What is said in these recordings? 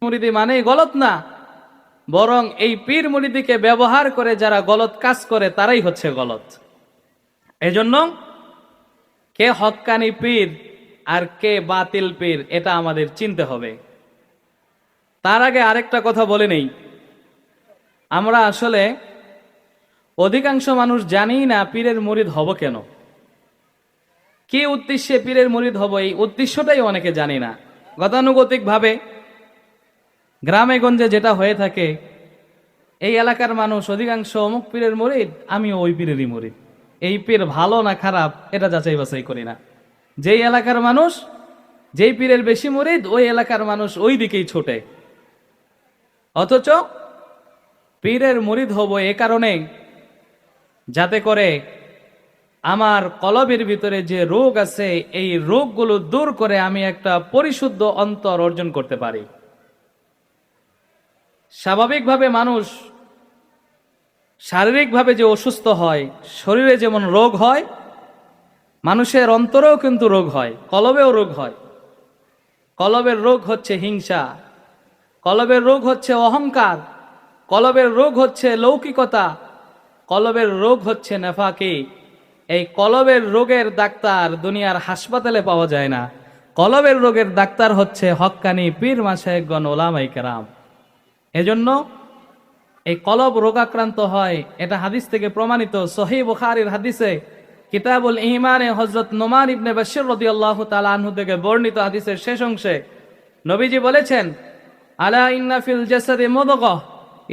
মুরিদি মানেই গলত না, বরং এই পীর মুরিদিকে ব্যবহার করে যারা গলত কাজ করে তারাই হচ্ছে গলত। এজন্য কে হক্কানি পীর আর কে বাতিল পীর এটা আমাদের চিনতে হবে। তার আগে আরেকটা কথা বলে নেই, আমরা আসলে অধিকাংশ মানুষ জানি না পীরের মুরিদ হব কেন, কি উদ্দেশ্যে পীরের মুরিদ হব, এই উদ্দেশ্যটাই অনেকে জানি না। গতানুগতিক ভাবে গ্রামে গঞ্জে যেটা হয়ে থাকে, এই এলাকার মানুষ অধিকাংশ অমুক পীরের মুরিদ, আমিও ওই পীরেরই মুরিদ। এই পীর ভালো না খারাপ এটা যাচাই বাছাই করি না। যেই এলাকার মানুষ যেই পীরের বেশি মুরিদ, ওই এলাকার মানুষ ওই দিকেই ছোটে। অথচ পীরের মুরিদ হব এ কারণে যাতে করে আমার কলবের ভিতরে যে রোগ আছে এই রোগগুলো দূর করে আমি একটা পরিশুদ্ধ অন্তর অর্জন করতে পারি। স্বাভাবিকভাবে মানুষ শারীরিকভাবে যে অসুস্থ হয়, শরীরে যেমন রোগ হয়, মানুষের অন্তরেও কিন্তু রোগ হয়, কলবেও রোগ হয়। কলবের রোগ হচ্ছে হিংসা, কলবের রোগ হচ্ছে অহংকার, কলবের রোগ হচ্ছে লৌকিকতা, কলবের রোগ হচ্ছে নেফাকি। এই কলবের রোগের ডাক্তার দুনিয়ার হাসপাতালে পাওয়া যায় না। কলবের রোগের ডাক্তার হচ্ছে হক্কানি পীর মাশায়েখগণ ওলামায়ে কেরাম। এজন্য এই কলব রোগাক্রান্ত হয়, এটা হাদিস থেকে প্রমাণিত। সহিহ বুখারীর হাদিসে কিতাবুল ঈমানে হযরত নোমান ইবনে বাশির রাদিয়াল্লাহু তাআলা আনহু থেকে বর্ণিত হাদিসের শেষ অংশে নবীজি বলেছেন, আলা ইন্না ফিল জাসাদি মুদগাহ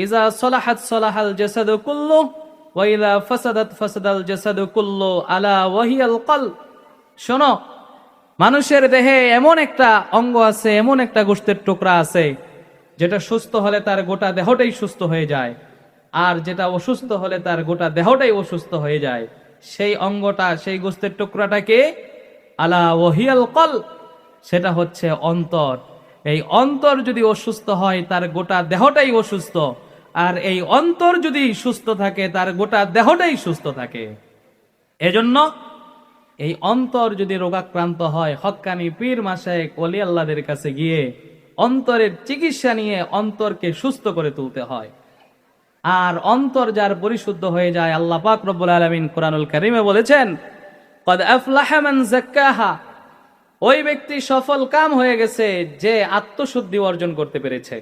ইযা সালাহাত সালাহাল জাসাদু কুল্লু ওয়া ইযা ফাসাদাত ফাসাদাল জাসাদু কুল্লু আলা ওয়াহিয়াল কলব। শোনো, মানুষের দেহে এমন একটা অঙ্গ আছে, এমন একটা গোশতের টুকরা আছে যেটা সুস্থ হলে তার গোটা দেহটাই সুস্থ হয়ে যায়, আর যেটা অসুস্থ হলে তার গোটা দেহটাই অসুস্থ হয়ে যায়। সেই অঙ্গটা, সেই গোশতের টুকরাটাকে আলা ওয়াহিয়াল কলব, সেটা হচ্ছে অন্তর। এই অন্তর যদি অসুস্থ হয় তার গোটা দেহটাই অসুস্থ, আর এই অন্তর যদি সুস্থ থাকে তার গোটা দেহটাই সুস্থ থাকে। এজন্য এই অন্তর যদি রোগাক্রান্ত হয়, হক্কানি পীর মাশায়েখ ওলি আল্লাহদের কাছে গিয়ে অন্তরের চিকিৎসা নিয়ে অন্তরকে সুস্থ করে তুলতে হয়। আর অন্তর যার পরিশুদ্ধ হয়ে যায়, আল্লাহ পাক রব্বুল আলামিন কোরআনুল কারীমে বলেছেন, ক্বাদ আফলাহা মান যাক্কাহা, ওই ব্যক্তি সফল কাম হয়ে গেছে যে আত্মশুদ্ধি অর্জন করতে পেরেছে।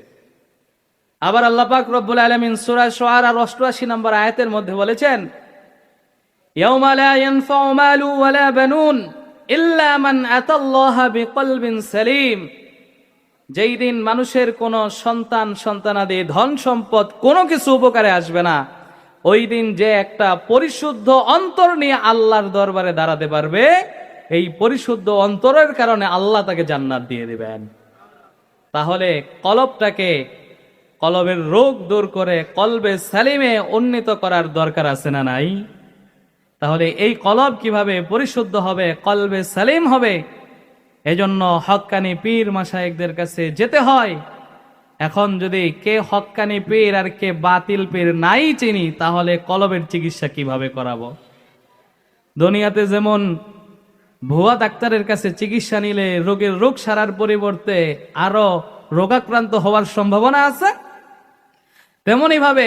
আবার আল্লাহ পাক রব্বুল আলামিন সূরা শুআরা ৮৮ নম্বর আয়াতের মধ্যে বলেছেন, ইয়াউমা লা ইয়ানফাউ মালু ওয়ালা বানুন ইল্লা মান আতাল্লাহা বিকলবিন সালিম, যেই দিন মানুষের কোনো সন্তান সন্তানাদি ধন সম্পদ কোনো কিছু উপকারে আসবে না, ওই দিন যে একটা পরিশুদ্ধ অন্তর নিয়ে আল্লাহর দরবারে দাঁড়াতে পারবে, এই পরিশুদ্ধ অন্তরের কারণে আল্লাহ তাকে জান্নাত দিয়ে দিবেন। তাহলে কলবটাকে, কলবের রোগ দূর করে কলবে সালিমে উন্নীত করার দরকার আছে না নাই? তাহলে এই কলব কিভাবে পরিশুদ্ধ হবে, কলবে সালিম হবে? এজন্য হক্কানি পীর মাশায়েখদের কাছে যেতে হয়। এখন যদি কে হক্কানি পীর আর কে বাতিল পীর নাই চিনি, তাহলে কলবের চিকিৎসা কিভাবে করাবো? দুনিয়াতে যেমন ভুয়া ডাক্তারের কাছে চিকিৎসা নিলে রোগের রোগ সারার পরিবর্তে আরো রোগাক্রান্ত হওয়ার সম্ভাবনা আছে, তেমনি ভাবে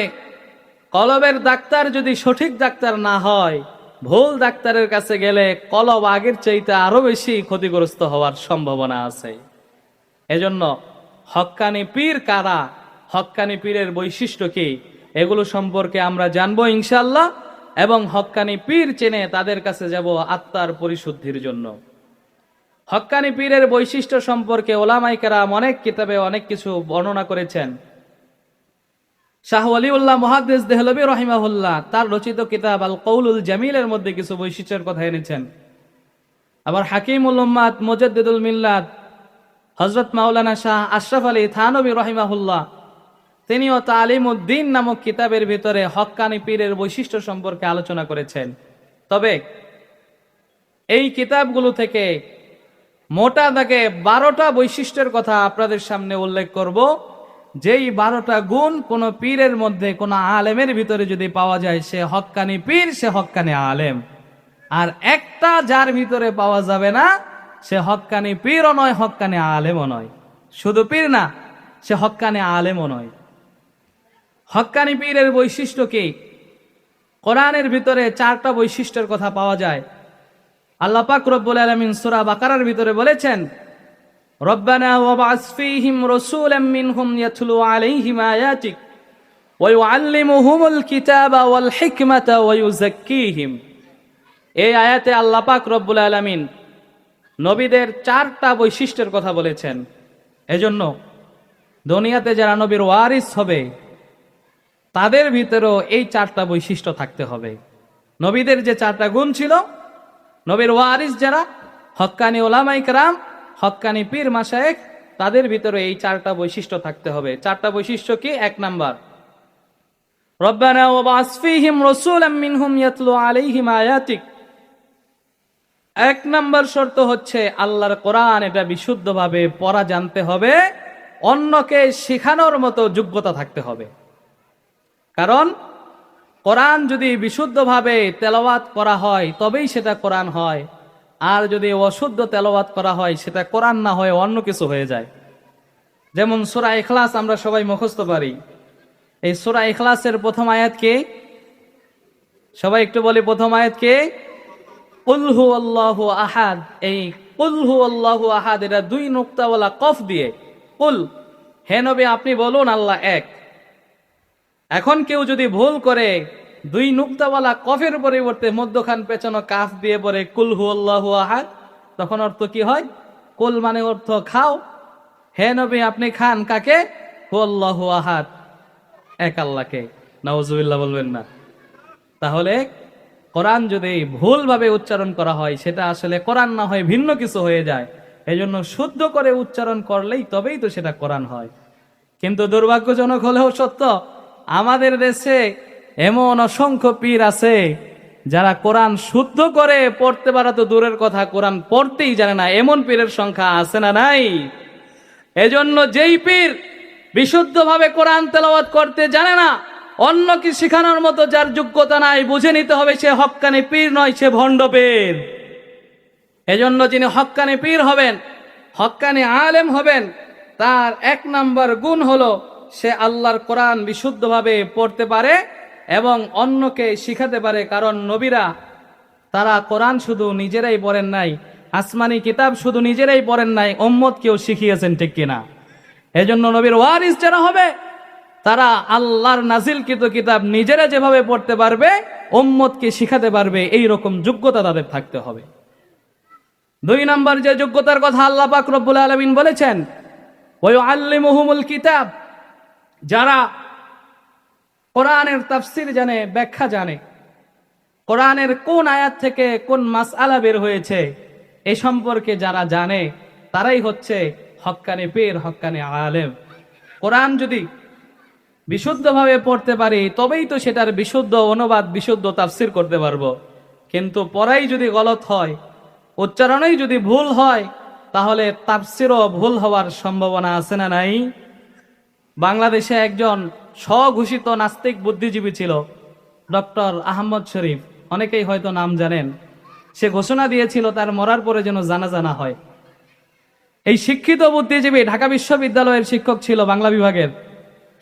কলবের ডাক্তার যদি সঠিক ডাক্তার না হয়, ভুল ডাক্তারের কাছে গেলে কলব আগের চাইতে আরো বেশি ক্ষতিগ্রস্ত হওয়ার সম্ভাবনা আছে। এজন্য হক্কানি পীর কারা, হক্কানি পীরের বৈশিষ্ট্য কি, এগুলো সম্পর্কে আমরা জানবো ইনশাআল্লাহ। এবং হক্কানি পীর চেনে তাদের কাছে যাব আত্মার পরিশুদ্ধির জন্য। হক্কানি পীরের বৈশিষ্ট্য সম্পর্কে ওলামায়ে কেরাম অনেক কিতাবে অনেক কিছু বর্ণনা করেছেন। শাহ ওয়ালিউল্লাহ মুহাদ্দিস দেহলভী রাহিমাহুল্লাহ তার রচিত কিতাব আল কৌলুল জামিলের মধ্যে কিছু বৈশিষ্ট্যের কথা এনেছেন। আবার হাকিমুল উম্মাত মুজাদ্দিদুল মিল্লাত হযরত মাওলানা শাহ আশরাফ আলী থানভী রাহিমাহুল্লাহ তিনিও তালিমউদ্দিন নামক কিতাবের ভিতরে হক্কানি পীরের বৈশিষ্ট্য সম্পর্কে আলোচনা করেছেন। তবে এই কিতাবগুলো থেকে মোটা দাগে 12টা বৈশিষ্ট্যের কথা আপনাদের সামনে উল্লেখ করব, যেই 12টা গুণ কোন পীরের মধ্যে, কোন আলেমের ভিতরে যদি পাওয়া যায়, সে হক্কানি পীর, সে হক্কানি আলেম। আর একটা যার ভিতরে পাওয়া যাবে না, সে হক্কানি পীরও নয়, হক্কানি আলেমও নয়। শুধু পীর না, সে হক্কানি আলেমও নয়। হক্কানি পীরের বৈশিষ্ট্য কি? কোরআনের ভিতরে 4টা বৈশিষ্ট্যের কথা পাওয়া যায়। আল্লাহ পাক রব্বুল আলামিন সূরা বাকারার ভিতরে বলেছেন, রব্বানা ওয়াবআস ফীহিম রাসূলাম মিনহুম ইয়াতলু আলাইহিম আয়াতিক ওয়া ইউআল্লিমুহুমুল কিতাবা ওয়াল হিকমাতা ওয়া ইউযাক্কিহিম। এই আয়াতে আল্লাহ পাক রব্বুল আলামিন নবীদের 4টা বৈশিষ্ট্যের কথা বলেছেন। এজন্য দুনিয়াতে যারা নবীর ওয়ারিস হবে তাদের ভিতরেও এই 4টা বৈশিষ্ট্য থাকতে হবে। নবীদের যে 4টা গুণ ছিল, নবীর ওয়ারিস যারা হক্কানি ওলামায়ে কেরাম, হক্কানি পীর মাশায়েখ, তাদের ভিতরে এই 4টা বৈশিষ্ট্য থাকতে হবে। 4টা বৈশিষ্ট্য কি? 1 নাম্বার, রব্বানা ওয়াবআস ফীহিম রাসূলাম মিনহুম ইয়াতলু আলাইহিম আয়াতিক। 1 নাম্বার শর্ত হচ্ছে আল্লাহর কোরআন এটা বিশুদ্ধভাবে পড়া জানতে হবে, অন্যকে শেখানোর মতো যোগ্যতা থাকতে হবে। কারণ কোরআন যদি বিশুদ্ধভাবে তেলাওয়াত করা হয় তবেই সেটা কোরআন হয়, আর যদি অশুদ্ধ তেলাওয়াত করা হয় সেটা কোরআন না হয় অন্য কিছু হয়ে যায়। যেমন সূরা ইখলাস আমরা সবাই মুখস্থ পারি। এই সূরা ইখলাসের প্রথম আয়াত কি? সবাই একটু বলি, প্রথম আয়াত কি? কুল হুয়াল্লাহু আহাদ। এই কুল হুয়াল্লাহু আহাদ এটা 2 নুক্তাওয়ালা কফ দিয়ে কুল, হে নবী আপনি বলুন আল্লাহ এক। এখন কেউ যদি ভুল করে 2 নুক্তাওয়ালা কফের পরিবর্তে মধ্যখান পেছানো কাফ দিয়ে পড়ে কুল হুয়াল্লাহু আহাদ, তখন অর্থ কি হয়? কুল মানে অর্থ খাও, হে নবী আপনি খান কাকে? হুয়াল্লাহু আহাদ, এক আল্লাহকে। নাউজুবিল্লাহ বলবেন না। তাহলে কোরআন যদি ভুলভাবে উচ্চারণ করা হয় সেটা আসলে কোরআন না হয় ভিন্ন কিছু হয়ে যায়। এই জন্য শুদ্ধ করে উচ্চারণ করলেই তবেই তো সেটা কোরআন হয়। কিন্তু দুর্ভাগ্যজনক হলেও সত্য, আমাদের দেশে এমন অসংখ্য পীর আছে যারা কোরআন শুদ্ধ করে পড়তে পারা তো দূরের কথা, কোরআন পড়তেই জানে না। এমন পীরের সংখ্যা আছে না নাই? এজন্য যেই পীর বিশুদ্ধভাবে কোরআন তেলাওয়াত করতে জানে না, অন্যকে শেখানোর মতো যার যোগ্যতা নাই, বুঝে নিতে হবে সে হক্কানি পীর নয়, সে ভণ্ড পীর। এজন্য যিনি হক্কানি পীর হবেন, হক্কানি আলেম হবেন, তার 1 নাম্বার গুণ হলো সে আল্লাহর কোরআন বিশুদ্ধভাবে পড়তে পারে এবং অন্যকে শিখাতে পারে। কারণ নবীরা তারা কোরআন শুধু নিজেরাই পড়েন নাই, আসমানি কিতাব শুধু নিজেরাই পড়েন নাই, উম্মতকেও শিখিয়েছেন, ঠিক কিনা? এজন্য নবীর ওয়ারিস যারা হবে তারা আল্লাহর নাজিলকৃত কিতাব নিজেরা যেভাবে পড়তে পারবে উম্মতকে শিখাতে পারবে, এই রকম যোগ্যতা তাদের থাকতে হবে। 2 নাম্বার যে যোগ্যতার কথা আল্লাহ পাক রব্বুল আলামিন বলেছেন, ওয়া ইউআল্লিমুহুমুল কিতাব, যারা কোরআনের তাফসীর জানে, ব্যাখ্যা জানে, কোরআনের কোন আয়াত থেকে কোন মাসআলা বের হয়েছে এ সম্পর্কে যারা জানে, তারাই হচ্ছে হক্কানি পীর, হক্কানি আলেম। কোরআন যদি বিশুদ্ধভাবে পড়তে পারি তবেই তো সেটার বিশুদ্ধ অনুবাদ, বিশুদ্ধ তাফসীর করতে পারবো। কিন্তু পড়াই যদি গলত হয়, উচ্চারণেই যদি ভুল হয়, তাহলে তাফসীরও ভুল হওয়ার সম্ভাবনা আছে না নাই? বাংলাদেশে একজন স্বঘোষিত নাস্তিক বুদ্ধিজীবী ছিল, ডক্টর আহমদ শরীফ, অনেকেই হয়তো নাম জানেন। সে ঘোষণা দিয়েছিল তার মরার পরে যেন জানাজা না হয়। এই শিক্ষিত বুদ্ধিজীবী ঢাকা বিশ্ববিদ্যালয়ের শিক্ষক ছিল, বাংলা বিভাগের।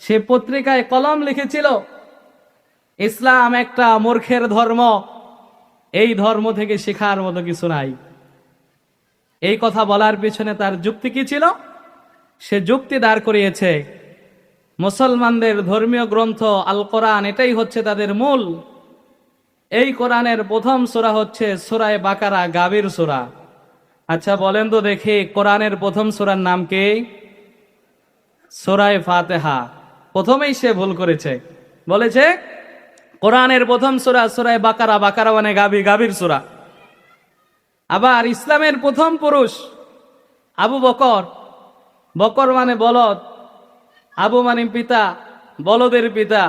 সে পত্রিকায় কলম লিখেছিল, ইসলাম একটা মূর্খের ধর্ম, এই ধর্ম থেকে শেখার মতো কিছু নাই। এই কথা বলার পিছনে তার যুক্তি কি ছিল? সে যুক্তি দাঁড় করিয়েছে মুসলমানদের ধর্মীয় গ্রন্থ আল কোরআন, এটাই হচ্ছে তাদের মূল। এই কোরআনের প্রথম সূরা হচ্ছে সূরা বাকারা, গাভীর সূরা। আচ্ছা বলেন তো দেখি, কোরআনের প্রথম সূরার নাম কি? সূরা ফাতিহা। প্রথমেই সে ভুল করেছে, বলেছে কোরআনের প্রথম সূরা সূরা বাকারা, বাকারা মানে গাভী, গাভীর সূরা। আবার ইসলামের প্রথম পুরুষ আবু বকর, বকর মানে বলদ, আবু মানে পিতা, বলদের পিতা।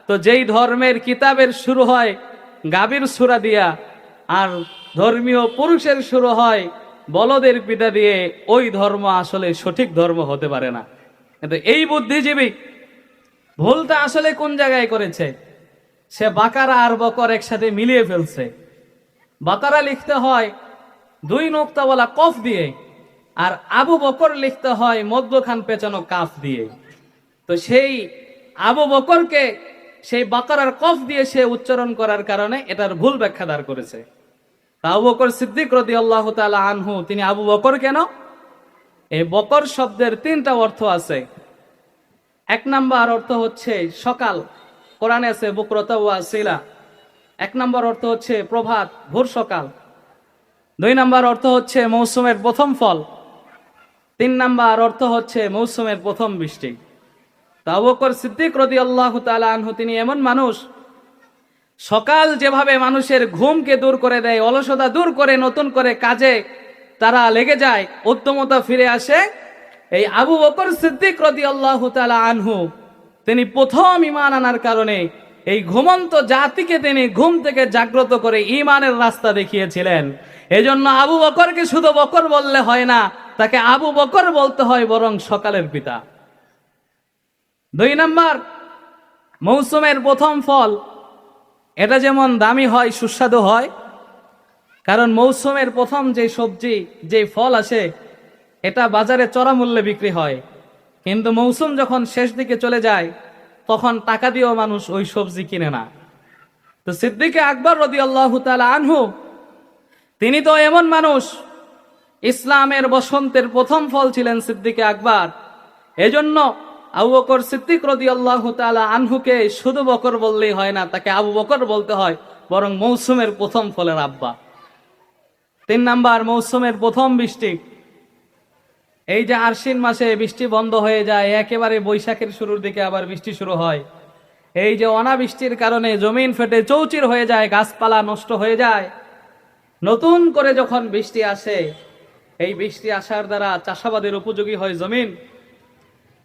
তো যেই ধর্মের কিতাবের শুরু হয় গাভীর সূরা দিয়া, আর ধর্মীয় পুরুষের শুরু হয় বলদের পিতা দিয়ে, ওই ধর্ম আসলে সঠিক ধর্ম হতে পারে না। কিন্তু এই বুদ্ধিজীবী ভুলটা আসলে কোন জায়গায় করেছে? সে বাকারা আর বকর একসাথে মিলিয়ে ফেলছে। বাকারা লিখতে হয় 2 নুক্তাওয়ালা কফ দিয়ে, আর আবু বকর লিখতে হয় মধ্যখান পেঁচানো কাফ দিয়ে। তো সেই আবু বকরকে সেই বাকারার কফ দিয়ে সে উচ্চারণ করার কারণে এটার ভুল ব্যাখ্যা দাঁড় করেছে। আবু বকর সিদ্দিক রাদিয়াল্লাহু তাআলা আনহু, তিনি আবু বকর কেন? এই বকর শব্দের তিনটা অর্থ আছে। এক নাম্বার অর্থ হচ্ছে সকাল, কোরআনে আছে বুকরাতা ওয়া আসিলা। এক নাম্বার অর্থ হচ্ছে প্রভাত, ভোর সকাল। দুই নাম্বার অর্থ হচ্ছে মৌসুমের প্রথম ফল। তিন নাম্বার অর্থ হচ্ছে মৌসুমের প্রথম বৃষ্টি। তো আবু বকর সিদ্দিক রাদিয়াল্লাহু তাআলা আনহু, তিনি এমন মানুষ, সকাল যেভাবে মানুষের ঘুমকে দূর করে দেয়, অলসতা দূর করে নতুন করে কাজে তারা লেগে যায়, উদ্যমতা ফিরে আসে, এই আবু বকর সিদ্দিক রাদিয়াল্লাহু তাআলা আনহু তিনি প্রথম ঈমান আনার কারণে এই ঘুমন্ত জাতিকে তিনি ঘুম থেকে জাগ্রত করে ঈমানের রাস্তা দেখিয়েছিলেন। এজন্য আবু বকরকে শুধু বকর বললে হয় না, তাকে আবু বকর বলতে হয় বরং সকালের পিতা। দুই নাম্বার, মৌসুমের প্রথম ফল, এটা যেমন দামি হয়, সুস্বাদু হয়, কারণ মৌসুমের প্রথম যে সবজি, যে ফল আসে, এটা বাজারে চড়া মূল্যে বিক্রি হয়। কিন্তু মৌসুম যখন শেষ দিকে চলে যায়, তখন টাকা দিয়েও মানুষ ওই সবজি কিনে না। তো সিদ্দিকে আকবর রাদিয়াল্লাহু তাআলা আনহু, তিনি তো এমন মানুষ, ইসলামের বসন্তের প্রথম ফল ছিলেন সিদ্দিকে আকবর। এজন্য আবু বকর সিদ্দিক রাদিয়াল্লাহু তাআলা আনহুকে শুধু বকর বললেই হয় না, তাকে আবু বকর বলতে হয় বরং মৌসুমের প্রথম ফলের আব্বা। তিন নাম্বার, মৌসুমের প্রথম বৃষ্টি। এই যে আশ্বিন মাসে বৃষ্টি বন্ধ হয়ে যায়, একেবারে বৈশাখের শুরুর দিকে আবার বৃষ্টি শুরু হয়। এই যে অনাবৃষ্টির কারণে জমিন ফেটে চৌচির হয়ে যায়, গাছপালা নষ্ট হয়ে যায়, নতুন করে যখন বৃষ্টি আসে, এই বৃষ্টি আসার দ্বারা চাষাবাদের উপযোগী হয় জমিন,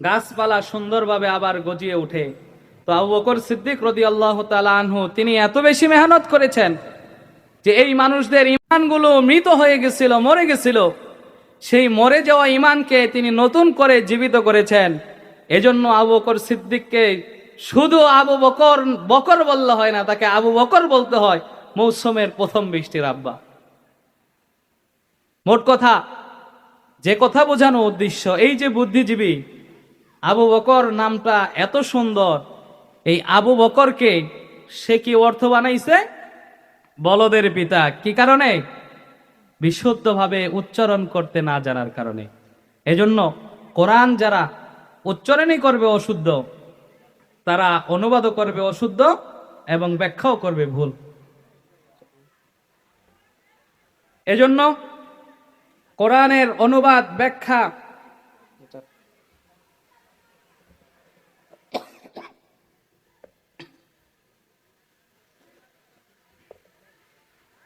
গাছপালা সুন্দরভাবে আবার গজিয়ে ওঠে। তো আবু বকর সিদ্দিক রাদিয়াল্লাহু তাআলা আনহু, তিনি এত বেশি মেহনত করেছেন যে এই মানুষদের ঈমানগুলো মৃত হয়ে গেছিল, মরে গেছিল, সেই মরে যাওয়া ঈমানকে তিনি নতুন করে জীবিত করেছেন। এজন্য আবু বকর সিদ্দিককে শুধু আবু বকর বকর বললে হয় না, তাকে আবু বকর বলতে হয় মৌসুমের প্রথম বৃষ্টির আব্বা। মোট কথা, যে কথা বোঝানো উদ্দেশ্য, এই যে বুদ্ধিজীবী আবু বকর নামটা এত সুন্দর, এই আবু বকরকে সে কি অর্থ বানাইছে? বলদের পিতা। কি কারণে? বিশুদ্ধভাবে উচ্চারণ করতে না জানার কারণে। এজন্য কোরআন যারা উচ্চারণই করবে অশুদ্ধ, তারা অনুবাদও করবে অশুদ্ধ এবং ব্যাখ্যাও করবে ভুল। এজন্য কোরআনের অনুবাদ, ব্যাখ্যা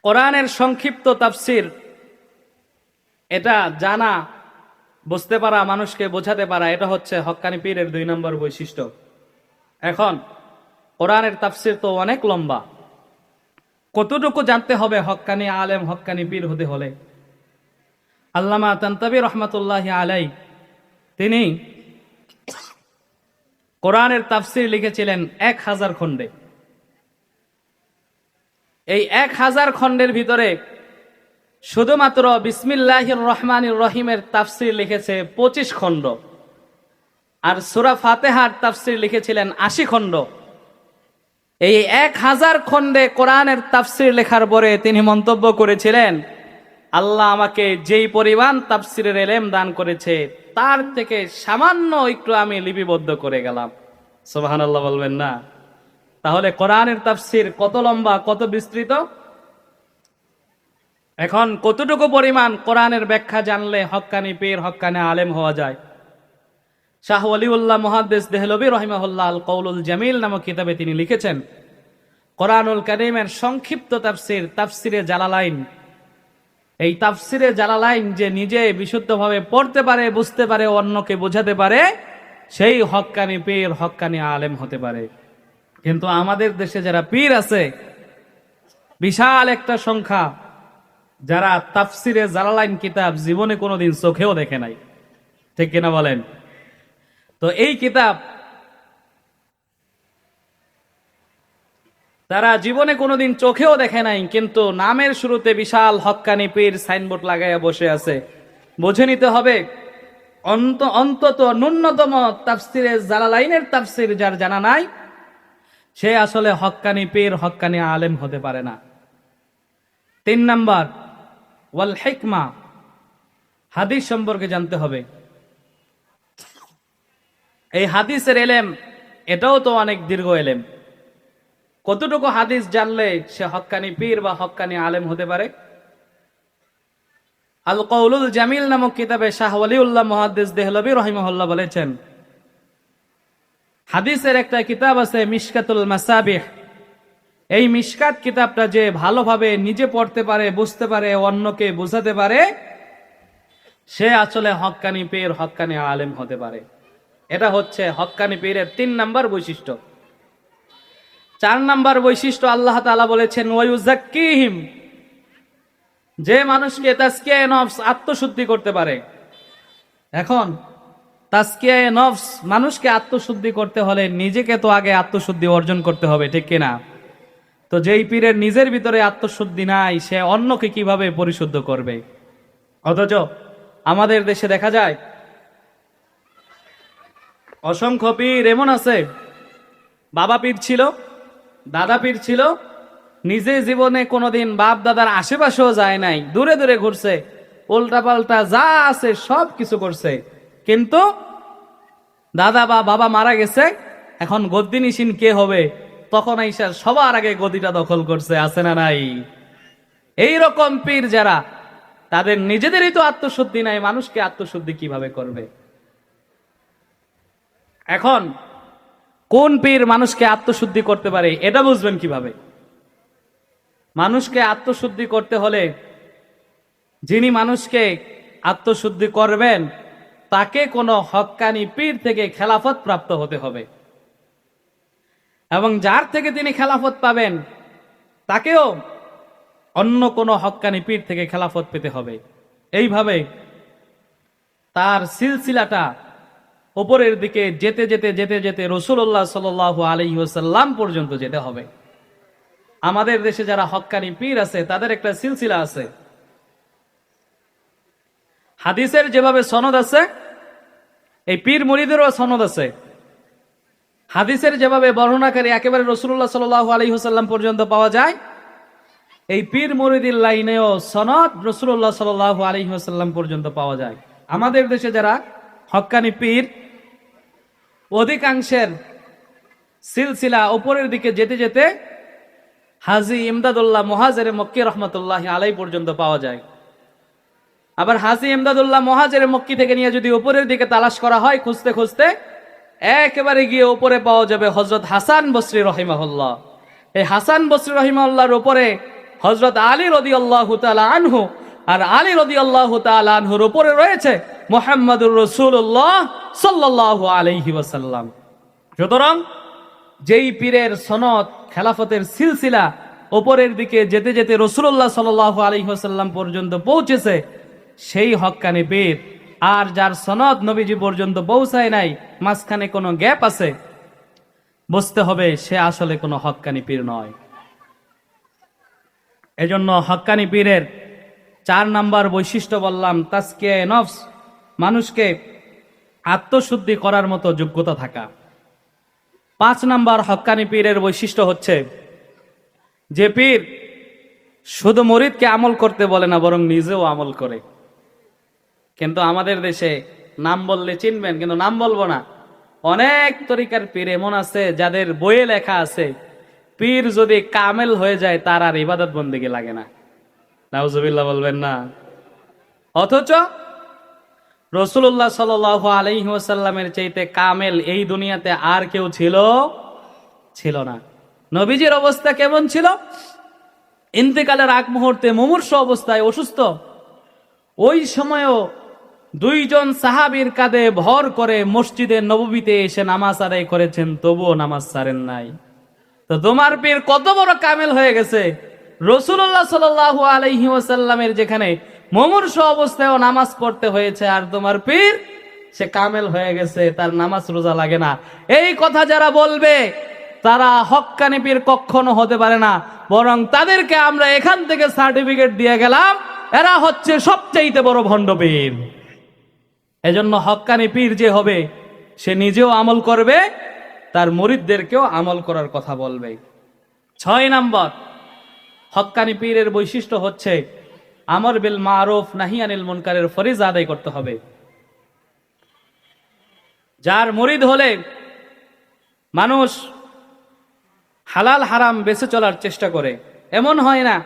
কোরআনের সংক্ষিপ্ত তাফসির, এটা জানা, বুঝতে পারা, মানুষকে বোঝাতে পারা, এটা হচ্ছে হক্কানি পীরের 2 নম্বর বৈশিষ্ট্য। এখন কোরআনের তাফসির তো অনেক লম্বা, কতটুকু জানতে হবে হক্কানি আলেম, হক্কানি পীর হতে হলে? আল্লামা তানতাবী রহমাতুল্লাহি আলাই, তিনি কোরআনের তাফসির লিখেছিলেন 1000 খণ্ডে। এই 1000 খণ্ডের ভিতরে শুধুমাত্র বিসমিল্লাহির রহমানির রহিমের তাফসির লিখেছে 25 খণ্ড, আর সূরা ফাতিহার তাফসির লিখেছিলেন 80 খণ্ড। এই 1000 খণ্ডে কোরআনের তাফসির লেখার পরে তিনি মন্তব্য করেছিলেন, আল্লাহ আমাকে যেই পরিমাণ তাফসিরের ইলম দান করেছে, তার থেকে সামান্য একটু আমি লিপিবদ্ধ করে গেলাম। সুবহানাল্লাহ বলবেন না? তাহলে কোরআনের তাফসির কত লম্বা, কত বিস্তৃত। এখন কতটুকু পরিমাণ কোরআনের ব্যাখ্যা জানলে হক্কানি পীর, হক্কানি আলেম হওয়া যায়? শাহ ওয়ালিউল্লাহ মুহাদ্দিস দেহলভী রাহিমাহুল্লাহ আল কওলুল জামিল নামক কিতাবে তিনি লিখেছেন, কোরআনুল কারীমের সংক্ষিপ্ত তাফসির, তাফসিরে জালালাইন, এই তাফসিরে জালালাইন যে নিজে বিশুদ্ধভাবে পড়তে পারে, বুঝতে পারে, অন্যকে বোঝাতে পারে, সেই হক্কানি পীর, হক্কানি আলেম হতে পারে। কিন্তু আমাদের দেশে যারা পীর আছে, বিশাল একটা সংখ্যা, যারা তাফসিরে জালালাইন কিতাব জীবনে কোনোদিন চোখেও দেখে নাই। ঠিক কিনা বলেন? তো এই কিতাব তারা জীবনে কোনোদিন চোখেও দেখে নাই, কিন্তু নামের শুরুতে বিশাল হক্কানি পীর সাইনবোর্ড লাগাইয়া বসে আছে। বুঝে নিতে হবে অন্তত ন্যূনতম তাফসিরে জালালাইনের তাফসির যার জানা নাই সে আসলে হক্কানি পীর হক্কানি আলেম হতে পারে না। 3 নাম্বার ওয়াল হিকমা, হাদিস সম্পর্কে জানতে হবে। এই হাদিসের এলেম এটাও তো অনেক দীর্ঘ এলেম। কতটুকু হাদিস জানলে সে হক্কানি পীর বা হক্কানি আলেম হতে পারে? আল কওলুল জামিল নামক কিতাবে শাহ ওয়ালিউল্লাহ মুহাদ্দিস দেহলভী রাহিমাহুল্লাহ বলেছেন, হাদিসের একটা কিতাব আছে মিশকাতুল মাসাবিহ। এই মিশকাত কিতাবটা যে ভালোভাবে নিজে পড়তে পারে, বুঝতে পারে, অন্যকে বোঝাতে পারে, সে আসলে হক্কানি পীর হক্কানি আলেম হতে পারে। এটা হচ্ছে হক্কানি পীরের 3 নাম্বার বৈশিষ্ট্য। 4 নাম্বার বৈশিষ্ট্য আল্লাহ তাআলা বলেছেন ওয়ায়ুযাক্কিহিম, যে মানুষকে তাজকিয়ায়ে নফস আত্মশুদ্ধি করতে পারে। এখন তাজকিয়ায়ে নফস মানুষকে আত্মশুদ্ধি করতে হলে নিজেকে তো আগে আত্মশুদ্ধি অর্জন করতে হবে, ঠিক কিনা? তো যেই পীরের নিজের ভিতরে আত্মশুদ্ধি নাই সে অন্যকে কিভাবে পরিশুদ্ধ করবে? অথচ আমাদের দেশে দেখা যায় অসংখ্য পীর এমন আছে, বাবা পীর ছিল, দাদা পীর ছিল, নিজে জীবনে কোনোদিন বাপ দাদার আশেপাশেও যায় নাই, দূরে দূরে ঘুরছে, উল্টা পাল্টা যা আছে সব কিছু করছে, কিন্তু দাদা বা বাবা মারা গেছে, এখন গদ্দিনিসীন কে হবে? তখন আইসা সবার আগে গদিটা দখল করছে, আছে না নাই? এই রকম পীর যারা, তাদের নিজেদেরই তো আত্মশুদ্ধি নাই, মানুষকে আত্মশুদ্ধি কিভাবে করবে? এখন কোন পীর মানুষকে আত্মশুদ্ধি করতে পারে এটা বুঝবেন কিভাবে? মানুষকে আত্মশুদ্ধি করতে হলে যিনি মানুষকে আত্মশুদ্ধি করবেন তাকে কোনো হক্কানি পীর থেকে খেলাফত প্রাপ্ত হতে হবে, এবং যার থেকে তিনি খেলাফত পাবেন তাকেও অন্য কোনো হক্কানি পীর থেকে খেলাফত পেতে হবে। এইভাবে তার সিলসিলাটা উপরের দিকে যেতে যেতে যেতে যেতে রাসূলুল্লাহ সাল্লাল্লাহু আলাইহি ওয়াসাল্লাম পর্যন্ত যেতে হবে। আমাদের দেশে যারা হক্কানি পীর আছে তাদের একটা সিলসিলা আছে। হাদিসের যেভাবে সনদ আছে, এই পীর মুরিদেরও সনদ আছে। হাদিসের যেভাবে বর্ণনাকারী একেবারে রাসূলুল্লাহ সাল্লাল্লাহু আলাইহি ওয়াসাল্লাম পর্যন্ত পাওয়া যায়, এই পীর মুরিদের লাইনেও সনদ রাসূলুল্লাহ সাল্লাল্লাহু আলাইহি ওয়াসাল্লাম পর্যন্ত পাওয়া যায়। আমাদের দেশে যারা হক্কানি পীর, অধিকাংশের সিলসিলা উপরের দিকে যেতে যেতে হাজী ইমদাদুল্লাহ মুহাজির মক্কি রহমতুল্লাহি আলাইহি পর্যন্ত পাওয়া যায়। আবার হাজী ইমদাদুল্লাহ মুহাজির মক্কি থেকে নিয়ে যদি উপরের দিকে তালাশ করা হয়, খুঁজতে খুঁজতে একেবারে গিয়ে উপরে পাওয়া যাবে হযরত হাসান বসরি রাহিমাহুল্লাহ। এই হাসান বসরি রাহিমাহুল্লাহর উপরে হযরত আলী রাদিয়াল্লাহু তাআলা আনহু, আর আলী রাদিয়াল্লাহু তাআলা আনহুর উপরে রয়েছে মুহাম্মদুর রাসূলুল্লাহ সাল্লাল্লাহু আলাইহি ওয়াসাল্লাম। সুতরাং যেই পীরের সনদ খেলাফতের সিলসিলা উপরের দিকে যেতে যেতে রাসূলুল্লাহ সাল্লাল্লাহু আলাইহি ওয়াসাল্লাম পর্যন্ত পৌঁছেছে সেই হক্কানি পীর। আর যার সনদ নবীজি পর্যন্ত পৌঁছায় নাই, মাঝখানে কোনো গ্যাপ আছে, বুঝতে হবে সে আসলে কোনো হক্কানি পীর নয়। এজন্য হক্কানি পীরের 4 নাম্বার বৈশিষ্ট্য বললাম তাজকিয়ায়ে নফস, মানুষকে আত্মশুদ্ধি করার মতো যোগ্যতা থাকা। 5 নাম্বার হক্কানি পীরের বৈশিষ্ট্য হচ্ছে যে পীর শুধু মুরিদকে আমল করতে বলে না, বরং নিজেও আমল করে। কিন্তু আমাদের দেশে নাম বললে চিনবেন, কিন্তু নাম বলবো না, অনেক তরিকার পীর এমন আছে যাদের বইয়ে লেখা আছে পীর যদি কামেল হয়ে যায় তার আর ইবাদত বন্দেগী লাগে না। নাউজুবিল্লাহ বলবেন না। অথচ রাসূলুল্লাহ সাল্লাল্লাহু আলাইহি ওয়াসাল্লামের চাইতে কামেল এই দুনিয়াতে আর কেউ ছিল না। নবীজির অবস্থা কেমন ছিল? ইন্তেকালের আগ মুহূর্তে মুমূর্ষ অবস্থায়, অসুস্থ, ওই সময়ও 2 জন সাহাবীর কাঁধে ভর করে মসজিদে নববীতে এসে নামাজ আদায় করেছেন, তবুও নামাজ ছাড়েন নাই। তো তোমার পীর কত বড় কামেল হয়ে গেছে! রাসূলুল্লাহ সাল্লাল্লাহু আলাইহি ওয়াসাল্লামের যেখানে মুমূর্ষ অবস্থায়ও নামাজ পড়তে হয়েছে, আর তোমার পীর সে কামেল হয়ে গেছে, তার নামাজ রোজা লাগে না। এই কথা যারা বলবে তারা হক্কানি পীর কখনো হতে পারে না, বরং তাদেরকে আমরা এখান থেকে সার্টিফিকেট দিয়ে গেলাম এরা হচ্ছে সবচাইতে বড় ভণ্ড পীর। এজন্য হক্কানি পীর যে হবে সে নিজেও আমল করবে, তার মুরিদদেরকেও আমল করার কথা বলবে। 6 নাম্বার, হক্কানি পীরের বৈশিষ্ট্য হচ্ছে আমর বিল মারুফ নাহি আনিল মুনকারের ফরিজ আদায় করতে হবে। যার মুরিদ হলে মানুষ হালাল হারাম বেঁচে চলার চেষ্টা করে। এমন হয় না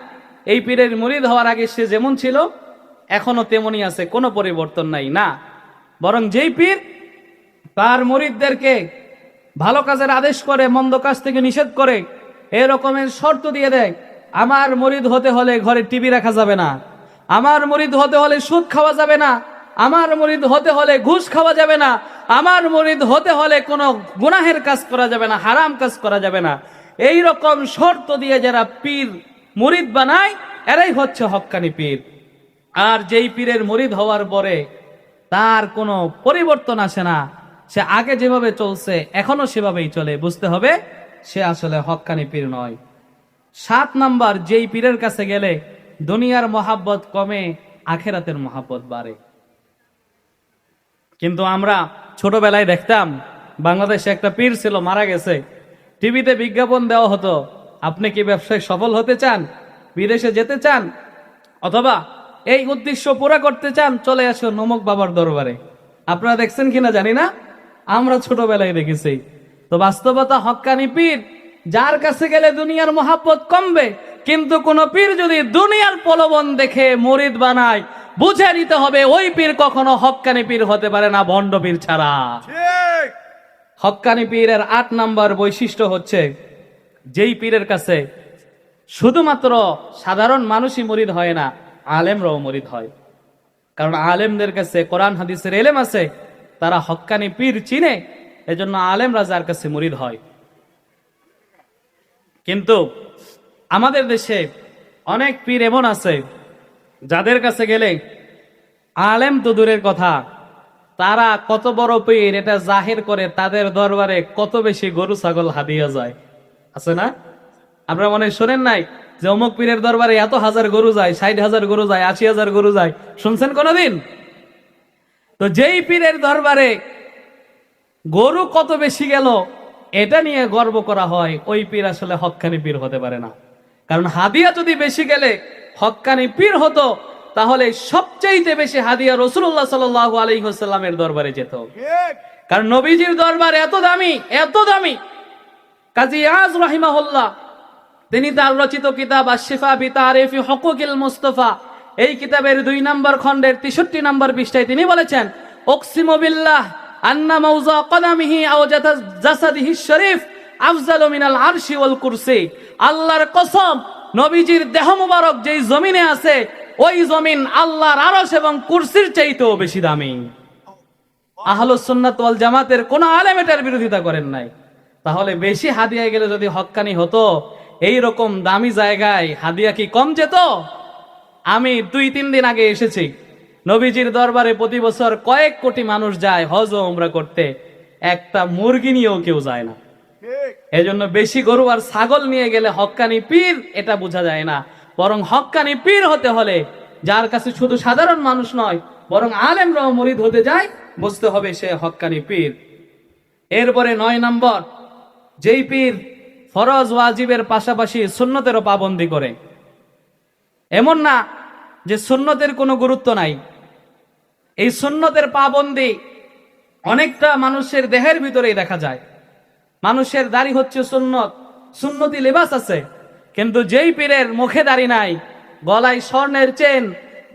এই পীরের মুরিদ হওয়ার আগে সে যেমন ছিল এখনো তেমনই আছে, কোনো পরিবর্তন নাই, না, বরং যেই পীর তার মুরিদদেরকে ভালো কাজের আদেশ করে, মন্দ কাজ থেকে নিষেধ করে, এরকমের শর্ত দিয়ে দেয়, আমার মুরিদ হতে হলে ঘরে টিভি রাখা যাবে না, আমার মুরিদ হতে হলে সুদ খাওয়া যাবে না, আমার মুরিদ হতে হলে ঘুষ খাওয়া যাবে না, আমার মুরিদ হতে হলে কোনো গুনাহের কাজ করা যাবে না, হারাম কাজ করা যাবে না, এই রকম শর্ত দিয়ে যারা পীর মুরিদ বানায় এরাই হচ্ছে হক্কানি পীর। আর যেই পীরের মুরিদ হওয়ার পরে তার কোনো পরিবর্তন আসে না, সে আগে যেভাবে চলছে এখনো সেভাবেই চলে, বুঝতে হবে সে আসলে হক্কানি পীর নয়। 7 নাম্বার, যেই পীরের কাছে গেলে দুনিয়ার মহাব্বত কমে, আখেরাতের মহাব্বত বাড়ে। কিন্তু আমরা ছোটবেলায় দেখতাম বাংলাদেশে একটা পীর ছিল, মারা গেছে, টিভিতে বিজ্ঞাপন দেওয়া হতো, আপনি কি ব্যবসায় সফল হতে চান, বিদেশে যেতে চান, অথবা এই উদ্দেশ্য পুরা করতে চান, চলে আসো নমক বাবার দরবারে। আপনারা দেখছেন কিনা জানি না, আমরা ছোটবেলায় দেখেছি। তো বাস্তবতা হক্কানি পীর যার কাছে গেলে দুনিয়ার মহাব্বত কমবে, কিন্তু কোন পীর যদি দুনিয়ার প্রলোভন দেখে মুরিদ বানায়, বুঝে নিতে হবে ওই পীর কখনো হক্কানি পীর হতে পারে না, ভণ্ড পীর ছাড়া। হক্কানি পীরের 8 নাম্বার বৈশিষ্ট্য হচ্ছে যেই পীরের কাছে শুধুমাত্র সাধারণ মানুষই মুরিদ হয় না, আলেমরাও মুরিদ হয়। কারণ আলেমদের কাছে কোরআন হাদিসের এলেম আছে, তারা হক্কানি পীর চিনে, এজন্য আলেমরা যার কাছে মুরিদ হয়। কিন্তু আমাদের দেশে অনেক পীর এমন আছে যাদের কাছে গেলে আলেম তো দূরের কথা, তারা কত বড় পীর এটা জাহির করে তাদের দরবারে কত বেশি গরু ছাগল হাদিয়া যায়, আছে না? আপনারা মনে শোনেন নাই যে অমুক পীরের দরবারে এত হাজার গরু যায়, 60,000 গরু যায়, 80,000 গরু যায়, শুনছেন কোনদিন? তো যেই পীরের দরবারে গরু কত বেশি গেল এটা নিয়ে গর্ব করা হয়, ওই পীর আসলে হক্কানি পীর হতে পারে না। কারণ হাদিয়া যদি বেশি গেলে হক্কানি পীর হতো, তাহলে সবচাইতে বেশি হাদিয়া রাসূলুল্লাহ সাল্লাল্লাহু আলাইহি ওয়াসাল্লামের দরবারে যেত। কারণ নবীজির দরবার এত দামি, এত দামি। কাজী আজ রাহিমাহুল্লাহ তিনি তার রচিত কিতাব আশ-শিফা বিতারিফি হুকুকিল মুস্তাফা, এই কিতাবের 2 নম্বর খণ্ডের 63 নম্বর পৃষ্ঠায় তিনি বলেছেন, উকসিমু বিল্লাহ আন্না মাওজা কদামিহি আও জাসাদিহি শরীফ আফজালু মিনাল আরশি ওয়াল কুরসি। আল্লাহর কসম, নবীজির দেহ মুবারক যেই জমিনে আছে ওই জমিন আল্লাহর আরশ এবং কুরসির চাইতেও বেশি দামি। আহলুস সুন্নাত ওয়াল জামাতের কোন আলেম এটার বিরোধিতা করেন নাই। তাহলে বেশি হাদিয়া গেলে যদি হক্কানি হতো, এই রকম দামি জায়গায় হাদিয়া কি কম যেত? আমি 2-3 দিন আগে এসেছি, নবীজির দরবারে প্রতি বছর কয়েক কোটি মানুষ যায় হজ ও উমরা করতে, একটা মুরগি নিয়েও কেউ যায় না। এজন্য বেশি গরু আর ছাগল নিয়ে গেলে হক্কানি পীর এটা বোঝা যায় না। বরং হক্কানি পীর হতে হলে যার কাছে শুধু সাধারণ মানুষ নয়, বরং আলেমরাও মুরিদ হতে যায়, বুঝতে হবে সে হক্কানি পীর। এরপরে 9 নম্বর, যেই পীর ফরজ ওয়াজিবের পাশাপাশি সুন্নতেরও পাবন্দি করে। এমন না যে সুন্নতের কোনো গুরুত্ব নাই, এই সুন্নতের পাবন্দি অনেকটা মানুষের দেহের ভিতরেই দেখা যায়। মানুষের দাড়ি হচ্ছে সুন্নত, সুন্নতি লেবাস আছে, কিন্তু যেই পীরের মুখে দাড়ি নাই, গলায় স্বর্ণের চেন,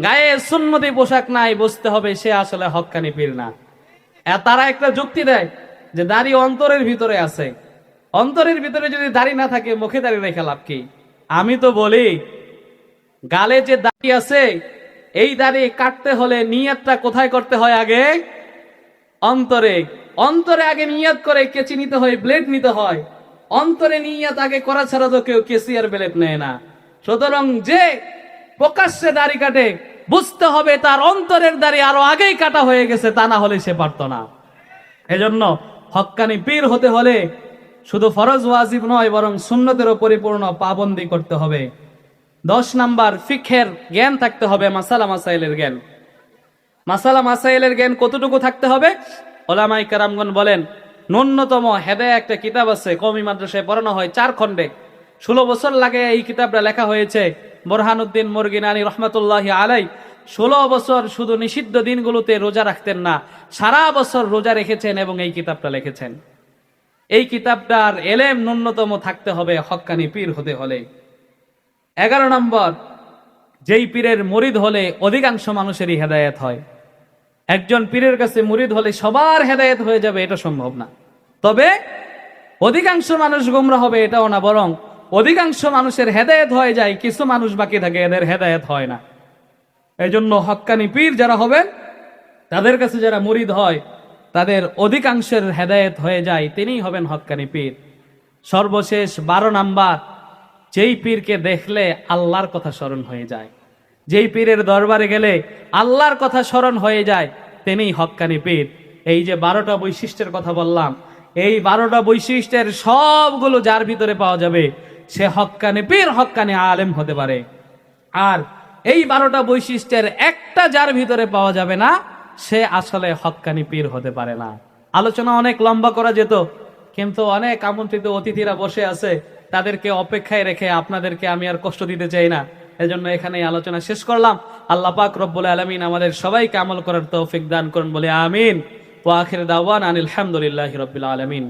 গায়ে সুন্নতি পোশাক নাই, বুঝতে হবে সে আসলে হক্কানি পীর না। তারা একটা যুক্তি দেয় যে দাড়ি অন্তরের ভিতরে আছে, অন্তরের ভিতরে যদি দাড়ি না থাকে মুখে দাড়ি রেখে লাভ কি? আমি তো বলি, গালে যে দাড়ি আছে এই দাড়ি কাটতে হলে নিয়তটা কোথায় করতে হয়? আগে অন্তরে। অন্তরে আগে নিয়ত করে কেচি নিতে হয়, ব্লেড নিতে হয়। অন্তরে নিয়ত আগে করা ছাড়া তো কেউ কেসি আর ব্লেড নেয় না। সুতরাং যে প্রকাশ্যে দাড়ি কাটে, বুঝতে হবে তার অন্তরের দাড়ি আরো আগেই কাটা হয়ে গেছে, তা না হলে সে পারত না। এজন্য হক্কানি পীর হতে হলে শুধু ফরজ ওয়াজিব নয়, বরং সুন্নতেরও পরিপূর্ণ পাবন্দি করতে হবে। 10 নাম্বার, ফিকহের জ্ঞান থাকতে হবে, মাসালা মাসাইলের জ্ঞান। মাসালা মাসাইলের জ্ঞান কতটুকু থাকতে হবে? ওলামায়ে কেরামগণ বলেন, ন্যূনতম হেদায়া একটা কিতাব আছে, কওমি মাদ্রাসায় পড়ানো হয় 4 খণ্ডে, 16 বছর লাগে এই কিতাবটা লেখা হয়েছে। বোরহানুদ্দিন মুরগিনানি রহমাতুল্লাহি আলাই 16 বছর শুধু নিষিদ্ধ দিনগুলোতে রোজা রাখতেন না, সারা বছর রোজা রেখেছেন এবং এই কিতাবটা লিখেছেন। এই কিতাবটার এলেম ন্যূনতম থাকতে হবে হক্কানি পীর হতে হলে। 11 নম্বর, যেই পীরের মুরিদ হলে অধিকাংশ মানুষেরই হেদায়েত হয়। একজন পীরের কাছে মুরিদ হলে সবার হেদায়েত হয়ে যাবে এটা সম্ভব না, তবে অধিকাংশ মানুষ গোমরা হবে এটাও না, বরং অধিকাংশ মানুষের হেদায়েত হয়ে যায়, কিছু মানুষ বাকি থাকে এদের হেদায়েত হয় না। এই জন্য হক্কানি পীর যারা হবেন, তাদের কাছে যারা মুরিদ হয়, তাদের অধিকাংশের হেদায়েত হয়ে যায়, তিনিই হবেন হক্কানি পীর। সর্বশেষ 12 নাম্বার, যেই পীরকে দেখলে আল্লাহর কথা স্মরণ হয়ে যায়, যেই পীরের দরবারে গেলে আল্লাহর কথা স্মরণ হয়ে যায়, তিনিই হক্কানি পীর। এই যে 12টা বৈশিষ্ট্যের কথা বললাম, এই 12টা বৈশিষ্ট্যের সবগুলো যার ভিতরে পাওয়া যাবে, সে হক্কানি পীর, হক্কানি আলেম হতে পারে। আর এই 12টা বৈশিষ্ট্যের একটা যার ভিতরে পাওয়া যাবে না, সে আসলে হক্কানি পীর হতে পারে না। আলোচনা অনেক লম্বা করা যেত, কিন্তু অনেক আমন্ত্রিত অতিথিরা বসে আছে, তাদেরকে অপেক্ষায় রেখে আপনাদেরকে আমি আর কষ্ট দিতে চাই না, এজন্য এখানেই আলোচনা শেষ করলাম। আল্লাহ পাক রব্বুল আলামিন আমাদের সবাইকে আমল করার তৌফিক দান করুন বলে আমিন। ওয়া আখির দাওয়ানা আনিল হামদুলিল্লাহি রাব্বিল আলামিন।